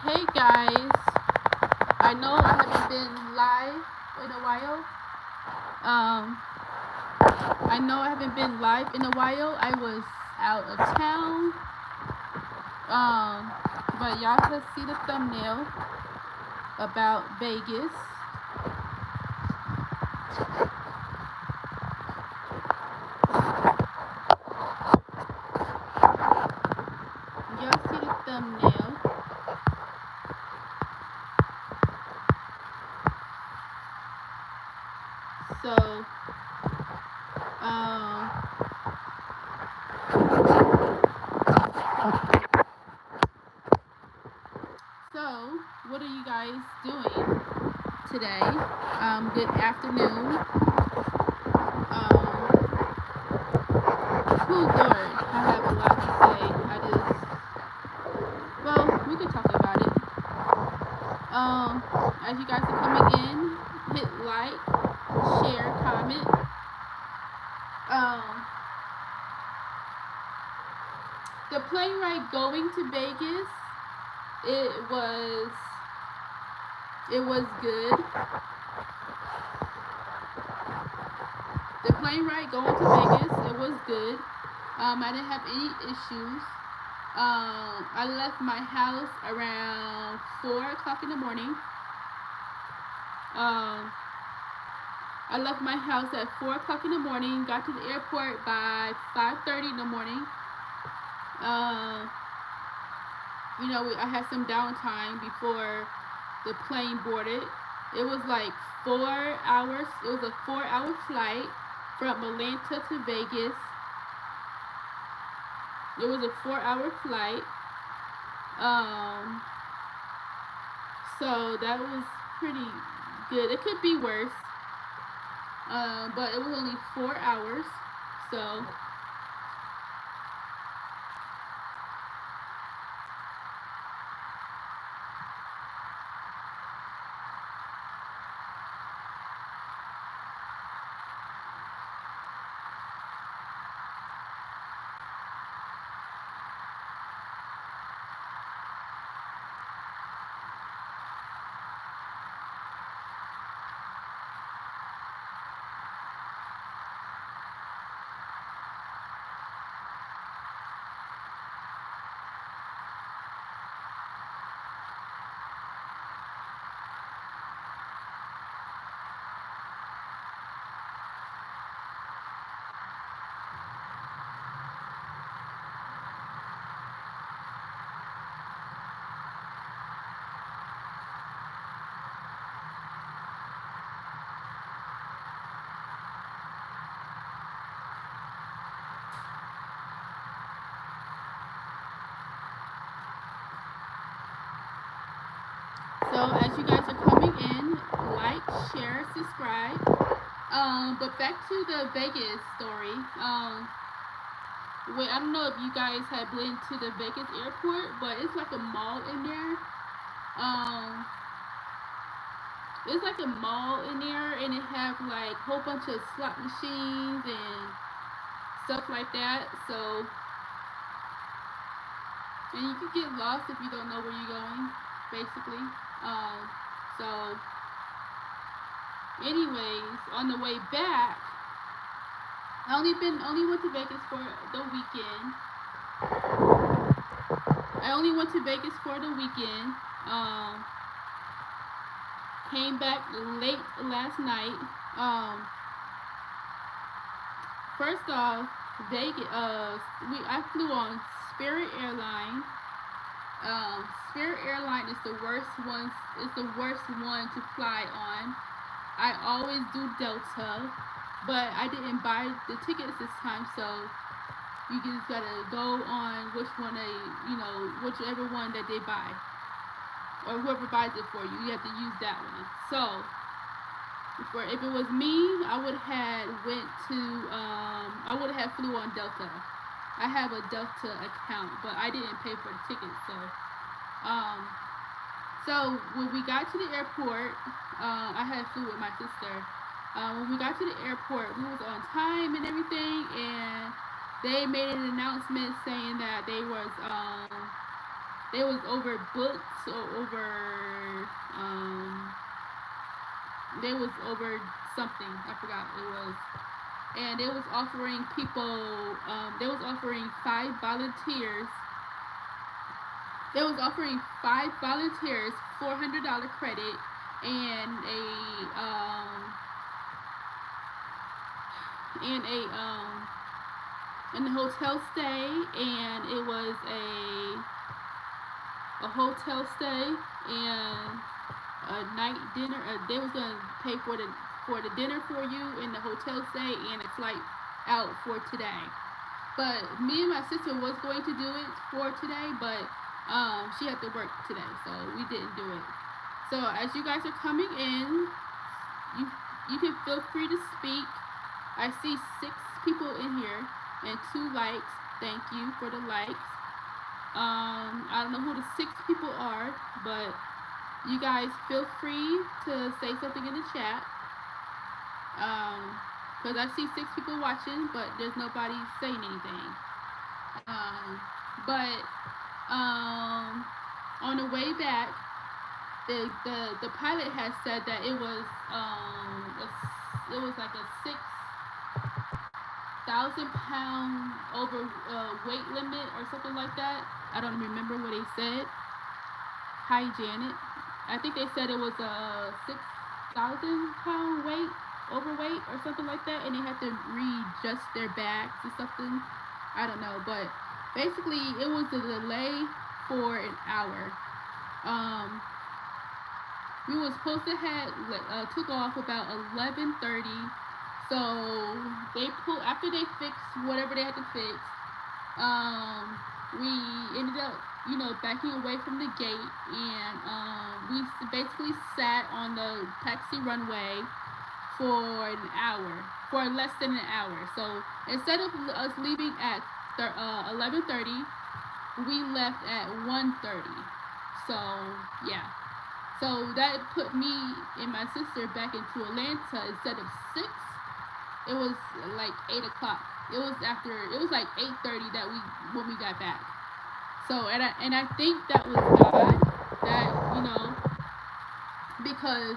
Hey guys, I know I haven't been live in a while. Um, I know I haven't been live in a while. I was out of town. Um, but y'all can see the thumbnail about Vegas. Y'all see the thumbnail. So, um, so what are you guys doing today? Good afternoon. Oh Lord, I have a lot to say. Well, we could talk about it. As you guys are coming in, hit like, share, comment. Um, the plane ride going to Vegas, it was it was good. The plane ride going to Vegas, it was good. I didn't have any issues. I left my house around 4 o'clock in the morning. Um, I left my house at 4 o'clock in the morning. Got to the airport by 5:30 in the morning. Um, I had some downtime before the plane boarded. It was like 4 hours. It was a 4 hour flight from Atlanta to Vegas. It was a 4 hour flight. Um, so that was pretty good. It could be worse, but it was only 4 hours. So as you guys are coming in, like, share, subscribe. But back to the Vegas story. Wait, I don't know if you guys have been to the Vegas airport, but it's like a mall in there. Um, it's like a mall in there, and it have like a whole bunch of slot machines and stuff like that. So, and you can get lost if you don't know where you're going, basically. Um, so, anyways, on the way back, I only went to Vegas for the weekend. I only went to Vegas for the weekend. Um, Came back late last night. Um, First off, Vegas. I flew on Spirit Airline. Spirit Airline is the worst one. It's the worst one to fly on. I always do Delta, but I didn't buy the tickets this time, so you just gotta go on whichever one that they buy, or whoever buys it for you. You have to use that one. So, if it was me, I would have flew on Delta. I have a Delta account, but I didn't pay for the ticket, um, so when we got to the airport, I had flew with my sister. When we got to the airport, we was on time and everything, and they made an announcement saying that They was over books or over um they was over something. I forgot it was. And they was offering people they was offering $400 credit and and a and a hotel stay, and it was a hotel stay and a night dinner. They was gonna pay for the dinner for you and the hotel stay and a flight out for today. But me and my sister was going to do it for today, but she had to work today, so we didn't do it. So as you guys are coming in, you you can feel free to speak. I see 6 people in here and 2 likes. Thank you for the likes. I don't know who the 6 people are, but you guys feel free to say something in the chat. Because I see 6 people watching, but there's nobody saying anything. But on the way back, the pilot has said that it was like a 6,000 pound over weight limit or something like that. I don't remember what they said. Hi Janet. I think they said it was a 6,000 pound weight overweight or something like that, and they had to readjust their bags or something. I don't know, but basically it was a delay for an hour. Um, we were supposed to have took off about 11:30. So they pulled after they fixed whatever they had to fix. Um, we ended up, backing away from the gate, and we basically sat on the taxi runway for an hour, for less than an hour. So instead of us leaving at 11:30, we left at 1:30. So yeah, so that put me and my sister back into Atlanta instead of 6. It was like 8 o'clock. It was after. It was like 8:30 that we when we got back. So and I think that was God that because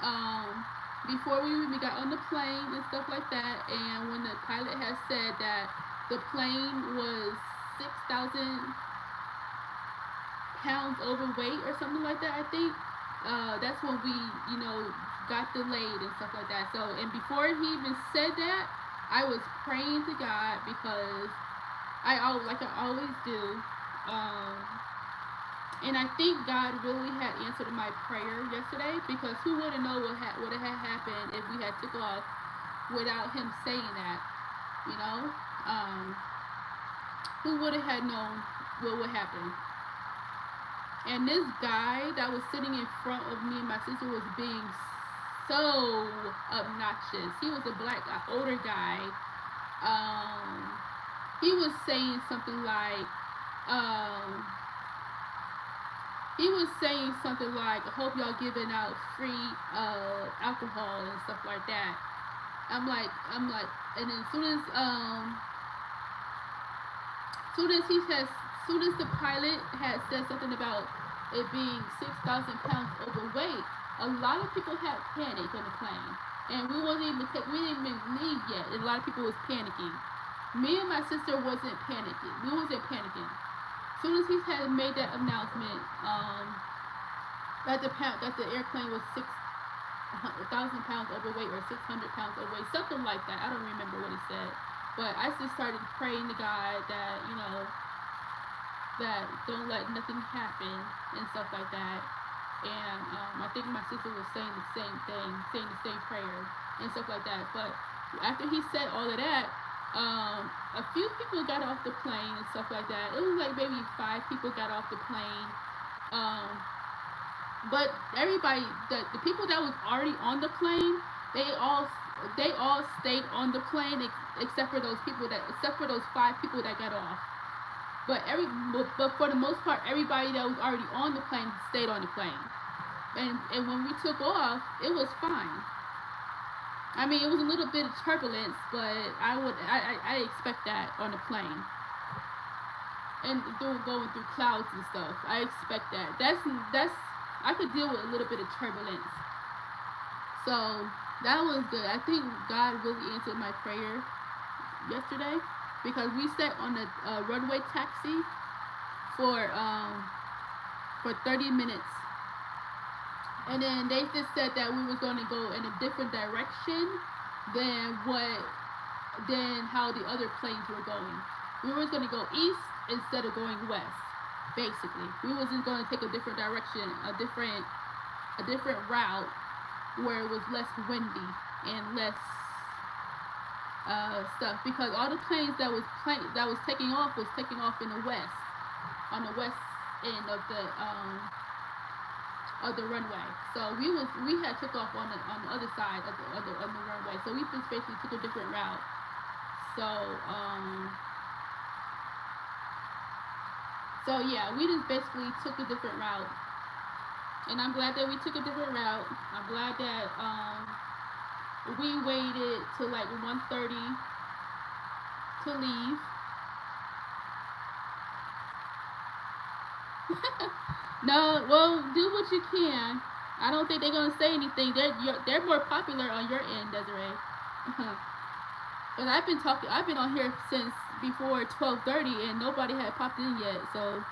um before we even got on the plane and stuff like that, and when the pilot has said that the plane was 6,000 pounds overweight or something like that, I think that's when we, got delayed and stuff like that. So, and before he even said that, I was praying to God because like I always do, um, and I think God really had answered my prayer yesterday because who would have known would have happened if we had took off without him saying that, you know? Um, who would have had known what would happen? And this guy that was sitting in front of me and my sister was being so obnoxious. He was a black, older guy. Um, he was saying something like, um, I hope y'all giving out free alcohol and stuff like that. I'm like, and then soon as he says, soon as the pilot had said something about it being 6,000 pounds overweight, a lot of people had panicked on the plane, and we didn't even leave yet, and a lot of people was panicking. Me and my sister wasn't panicking. We wasn't panicking. Soon as he had made that announcement, that the airplane was 6,000 pounds overweight or 600 pounds overweight, something like that. I don't remember what he said, but I just started praying to God that that don't let nothing happen and stuff like that. And I think my sister was saying the same thing, saying the same prayer and stuff like that. But after he said all of that, a few people got off the plane and stuff like that. It was like maybe 5 people got off the plane. Um, but everybody, the people that was already on the plane, they all they all stayed on the plane except for those 5 people that got off. But for the most part, everybody that was already on the plane stayed on the plane. And when we took off, it was fine. I mean, it was a little bit of turbulence, but I expect that on a plane. and through going through clouds and stuff. I expect that. That's I could deal with a little bit of turbulence. So that was good. I think God really answered my prayer yesterday because we sat on a runway taxi for um, for 30 minutes, and then they just said that we was going to go in a different direction than what than how the other planes were going. We were going to go east instead of going west. Basically, we wasn't going to take a different direction, a different route where it was less windy and less stuff because all the planes that was taking off in the west on the west end of the runway. So we had took off on the other side of the runway. So we just basically took a different route. So so yeah, we just basically took a different route, and I'm glad that we took a different route. I'm glad that we waited till like 1:30 to leave. No, well, do what you can. I don't think they're gonna say anything. They're more popular on your end, Desiree. But I've been on here since before 12:30, and nobody had popped in yet. So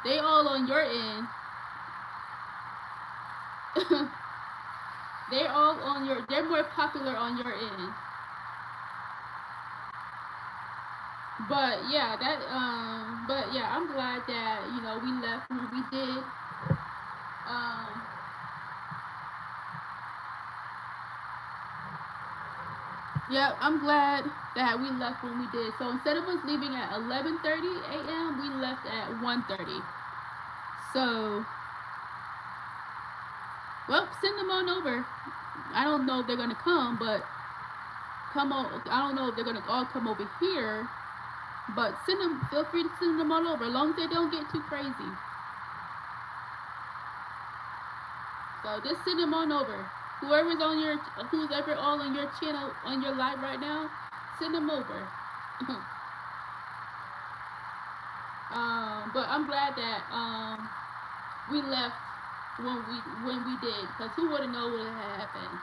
they all on your end. They're all on your. They're more popular on your end. But yeah, But yeah, I'm glad that we left when we did. Um. Yeah, I'm glad that we left when we did. So instead of us leaving at 11:30 a.m., we left at 1:30. So, well, send them on over. I don't know if they're gonna come, but come on. I don't know if they're gonna all come over here, but send them. Feel free to send them all over, as long as they don't get too crazy. So just send them on over. Who's ever all on your channel on your live right now, send them over. But I'm glad that we left when we did, because who would have known what had happened.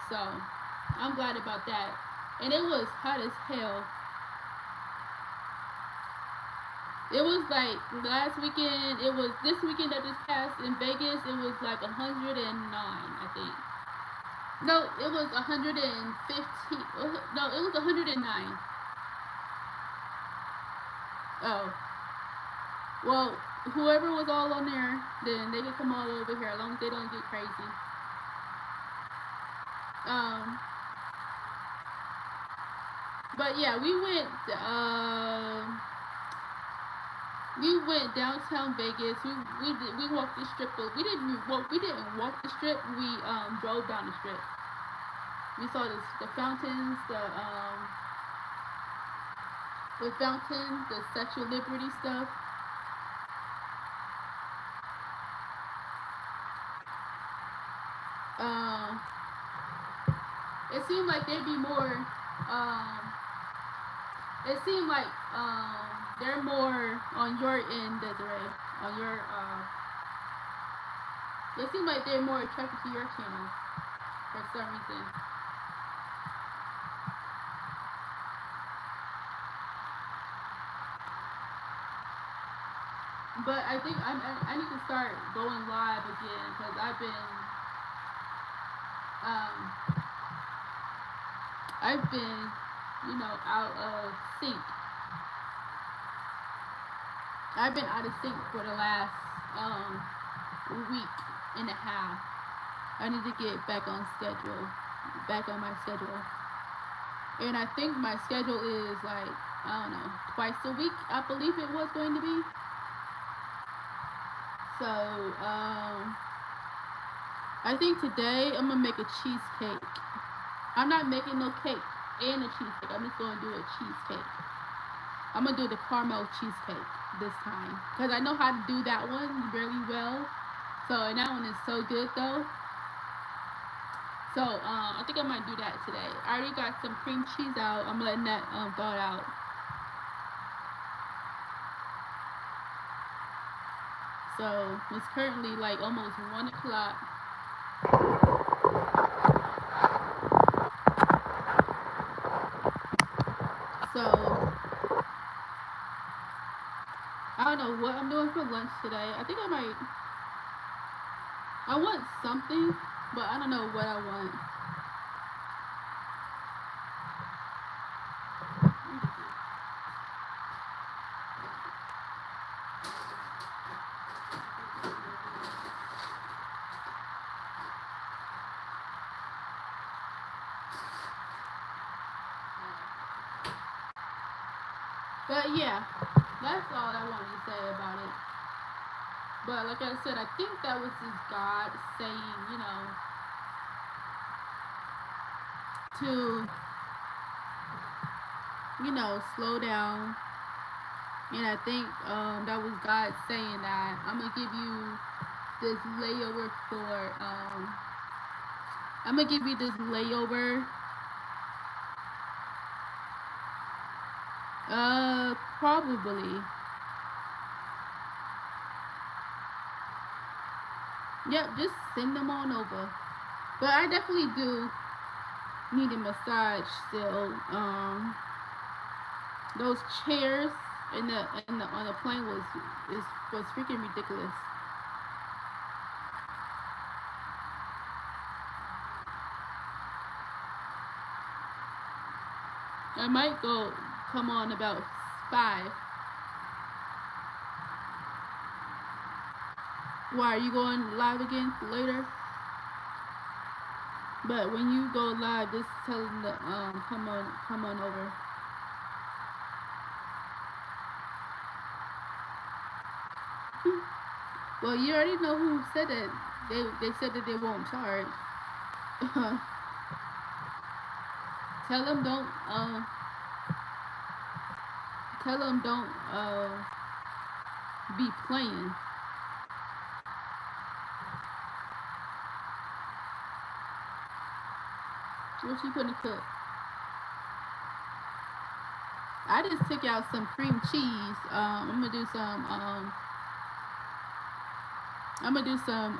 So I'm glad about that. And it was hot as hell. It was like last weekend. It was this weekend that just passed in Vegas. It was like 109, I think. No, it was 115. No, it was 109. Oh, well, whoever was all on there, then they can come all over here as long as they don't get crazy. Um, but yeah, we went downtown Vegas. We walked the strip. We didn't walk the strip. We drove down the strip. We saw the fountains, the fountain, the Statue of Liberty stuff. Um, it seemed like there'd be more. It seemed like they're more on your end, Desiree. On your They seem like they're more attracted to your channel for some reason. But I think I need to start going live again because um I've been out of sync. I've been out of sync for the last week and a half. I need to get back on my schedule. And I think my schedule is like, I don't know, twice a week, I believe it was going to be. So, I think today I'm gonna make a cheesecake. I'm not making no cake and a cheesecake. I'm just gonna do a cheesecake. I'm gonna do the caramel cheesecake this time because I know how to do that one really well. So, and that one is so good though. So, I think I might do that today. I already got some cream cheese out. I'm letting that thaw out. So it's currently like almost 1 o'clock. So I don't know what I'm doing for lunch today. I think I might. I want something, but I don't know what I want. But yeah, that's all I wanted to say about it. But like I said, I think that was just God saying, to, slow down. And I think that was God saying that I'm gonna give you this layover for I'm gonna give you this layover. Probably. Yep, just send them on over. But I definitely do need a massage still. Those chairs in the on the plane was freaking ridiculous. I might go come on about 5. Why are you going live again later? But when you go live, just tell them to come on over. Well, you already know who said that. They said that they won't charge. tell them don't tell them don't be playing. What you gonna cook? I just took out some cream cheese. I'm gonna do some. I'm gonna do some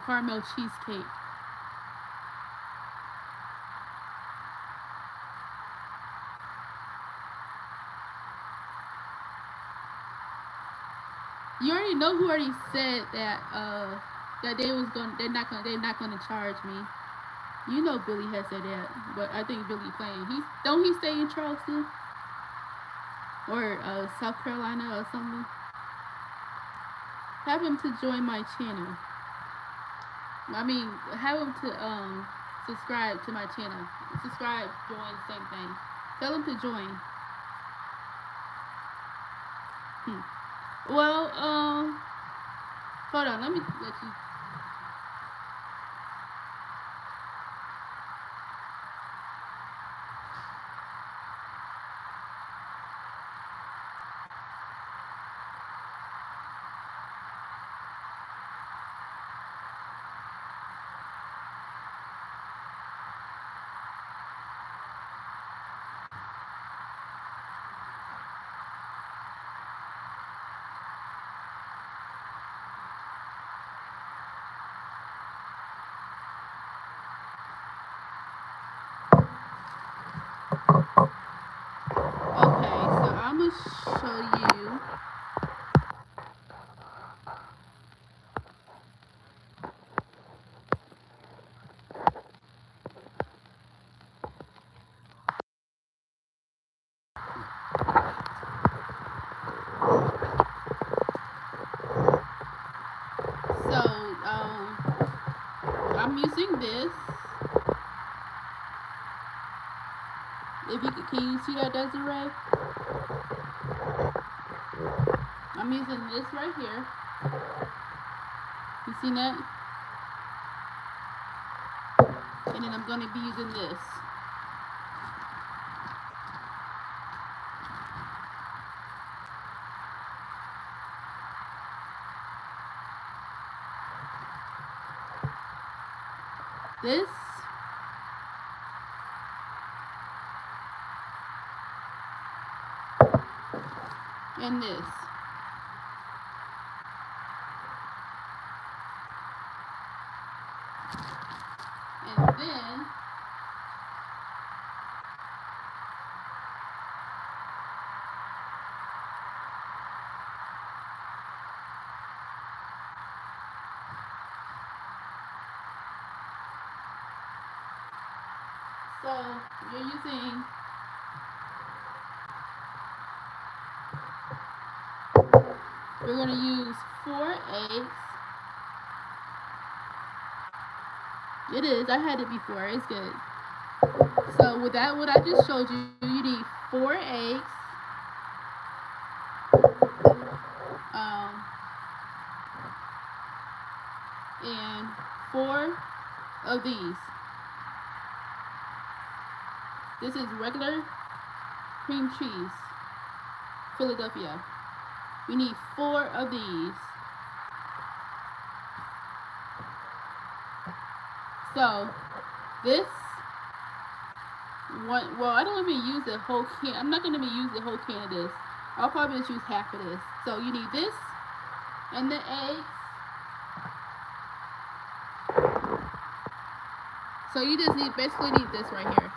caramel cheesecake. You already know who already said that they're not gonna charge me. You know Billy has said that, but I think Billy playing. He stay in Charleston or South Carolina or something. Have him to join my channel. I mean, have him to subscribe to my channel. Subscribe, join, same thing. Tell him to join. Hmm. Well, hold on. Let me let you. Okay, so I'm gonna show you. So I'm using this. If you can you see that, Desiree? I'm using this right here. You see that? And then I'm gonna be using this. This and this. And then so you're using we're going to use 4 eggs. It is. I had it before. It's good. So with that, what I just showed you, you need 4 eggs, um, and 4 of these. This is regular cream cheese, Philadelphia. We need 4 of these. So this one, well, I don't even use the whole can. I'm not gonna use the whole can of this. I'll probably just use half of this. So you need this and the eggs. So you just basically need this right here.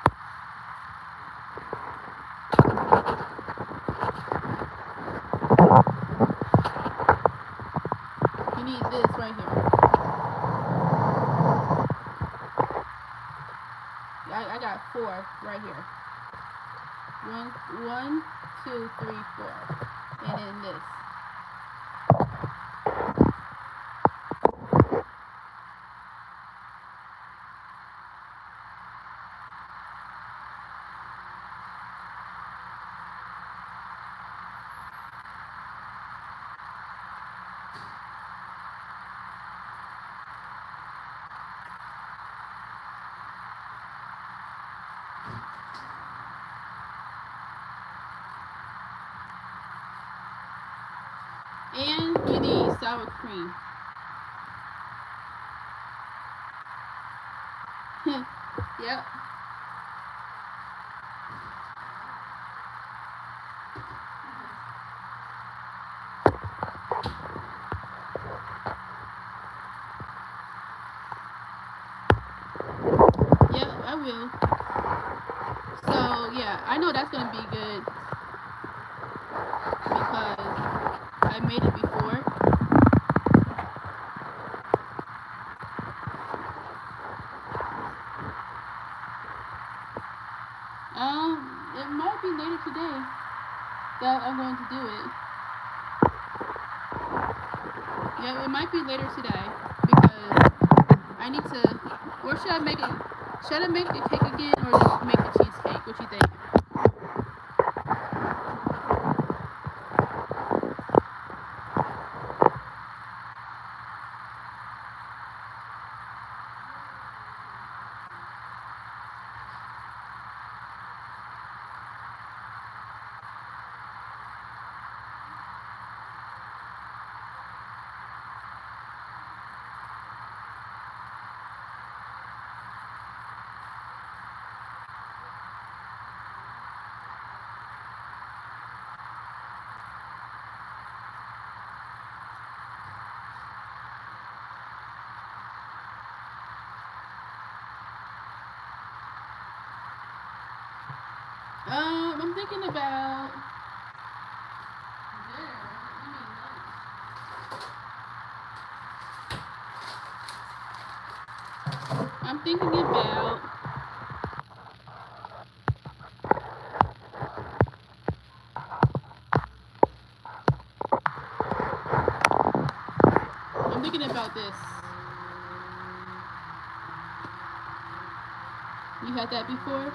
You need this right here. I got 4 right here. One, 2, 3, 4, and then this. And you need sour cream. Yep. Yep, I will. So yeah, I know that's gonna be good because I made it before. It might be later today that I'm going to do it. Yeah, it might be later today because I need to. Or should I make it? Should I make the cake again or just make the cheesecake? What you think? I'm thinking about. I'm thinking about. I'm thinking about this. You had that before?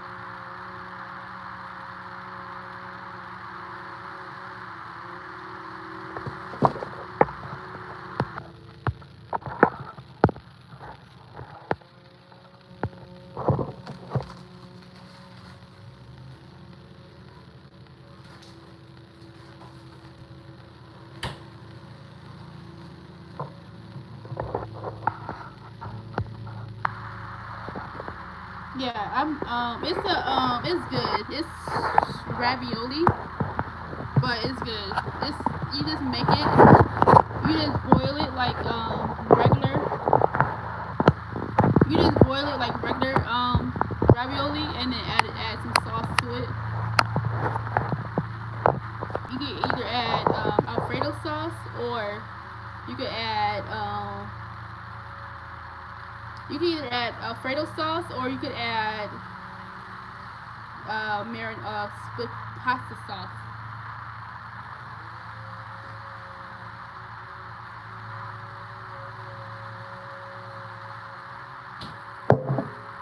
Yeah, it's good. It's ravioli, but it's good. It's you just make it, you just boil it like regular, You just boil it like regular ravioli, and then add some sauce to it. You can either add Alfredo sauce, or you could add you can either add Alfredo sauce, or you could add split pasta sauce.